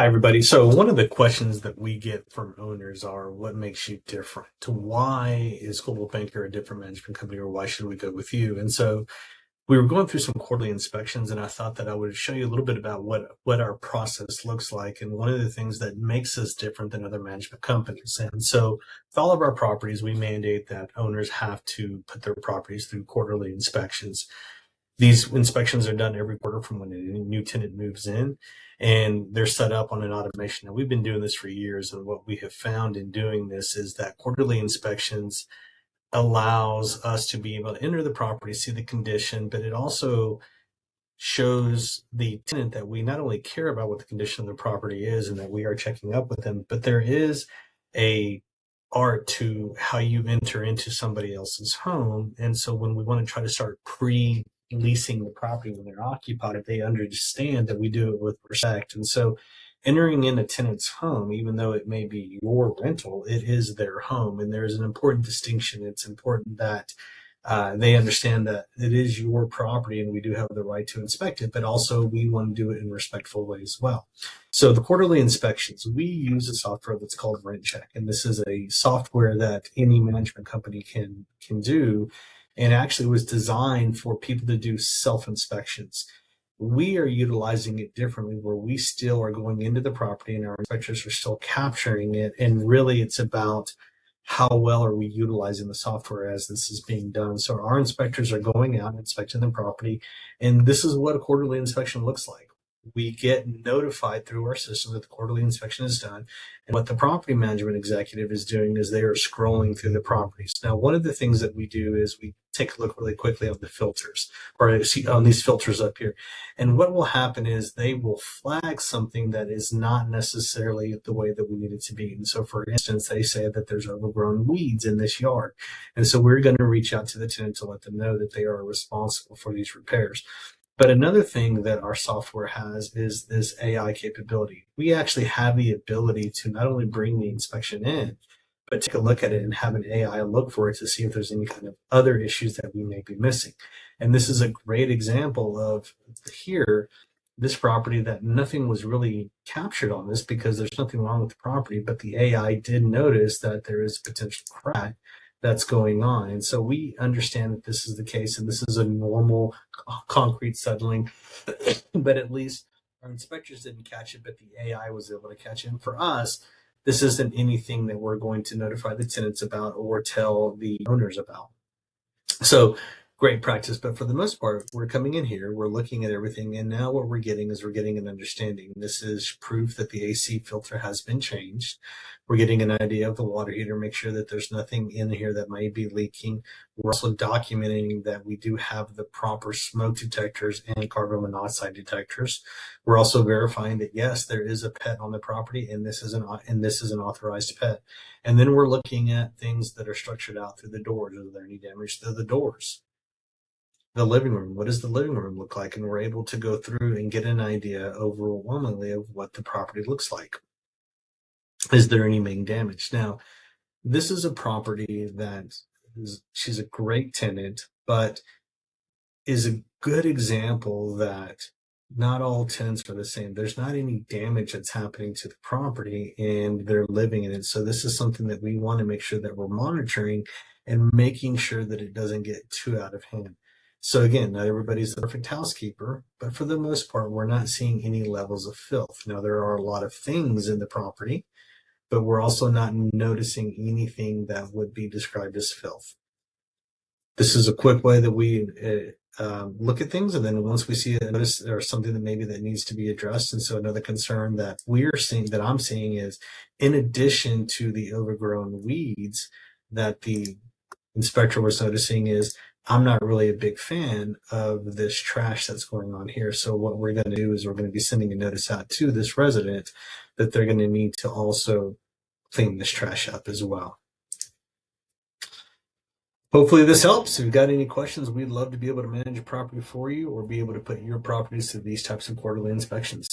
Hi, everybody. So one of the questions that we get from owners are, what makes you different? Why is Coldwell Banker a different management company, or why should we go with you? And so we were going through some quarterly inspections, and I thought that I would show you a little bit about what our process looks like, and one of the things that makes us different than other management companies. And so with all of our properties, we mandate that owners have to put their properties through quarterly inspections. These inspections are done every quarter from when a new tenant moves in, and they're set up on an automation. Now, we've been doing this for years, and what we have found in doing this is that quarterly inspections allows us to be able to enter the property, see the condition, but it also shows the tenant that we not only care about what the condition of the property is and that we are checking up with them, but there is a art to how you enter into somebody else's home. And so when we want to try to start pre-leasing the property when they're occupied, they understand that we do it with respect. And so entering in a tenant's home, even though it may be your rental, it is their home. And there's an important distinction. It's important that they understand that it is your property and we do have the right to inspect it, but also we want to do it in a respectful way as well. So the quarterly inspections, we use a software that's called RentCheck, and this is a software that any management company can do, and actually was designed for people to do self-inspections. We are utilizing it differently, where we still are going into the property and our inspectors are still capturing it, and really it's about how well are we utilizing the software as this is being done. So our inspectors are going out and inspecting the property, and this is what a quarterly inspection looks like. We get notified through our system that the quarterly inspection is done, and what the property management executive is doing is they are scrolling through the properties. Now, one of the things that we do is we take a look really quickly on the filters, or see on these filters up here. And what will happen is they will flag something that is not necessarily the way that we need it to be. And so, for instance, they say that there's overgrown weeds in this yard. And so we're going to reach out to the tenant to let them know that they are responsible for these repairs. But another thing that our software has is this AI capability. We actually have the ability to not only bring the inspection in, but take a look at it and have an AI look for it to see if there's any kind of other issues that we may be missing. And this is a great example of here, this property that nothing was really captured on this because there's nothing wrong with the property, but the AI did notice that there is a potential crack that's going on. And so we understand that this is the case, and this is a normal concrete settling, but at least our inspectors didn't catch it, but the AI was able to catch it. And for us, this isn't anything that we're going to notify the tenants about or tell the owners about. So great practice, but for the most part, we're coming in here, we're looking at everything, and now what we're getting is we're getting an understanding. This is proof that the AC filter has been changed. We're getting an idea of the water heater, make sure that there's nothing in here that might be leaking. We're also documenting that we do have the proper smoke detectors and carbon monoxide detectors. We're also verifying that yes, there is a pet on the property, and this is an authorized pet. And then we're looking at things that are structured out through the doors. Is there any damage to the doors? The living room, what does the living room look like? And we're able to go through and get an idea overwhelmingly of what the property looks like. Is there any main damage? Now, this is a property that she's a great tenant, but is a good example that not all tenants are the same. There's not any damage that's happening to the property and they're living in it. So this is something that we want to make sure that we're monitoring and making sure that it doesn't get too out of hand. So again, not everybody's the perfect housekeeper, but for the most part, we're not seeing any levels of filth. Now, there are a lot of things in the property, but we're also not noticing anything that would be described as filth. This is a quick way that we look at things, and then once we see a notice or something that maybe that needs to be addressed. And so another concern that we're seeing, that I'm seeing, is in addition to the overgrown weeds that the inspector was noticing, is I'm not really a big fan of this trash that's going on here. So what we're going to do is we're going to be sending a notice out to this resident that they're going to need to also clean this trash up as well. Hopefully this helps. If you've got any questions, we'd love to be able to manage a property for you or be able to put your properties through these types of quarterly inspections.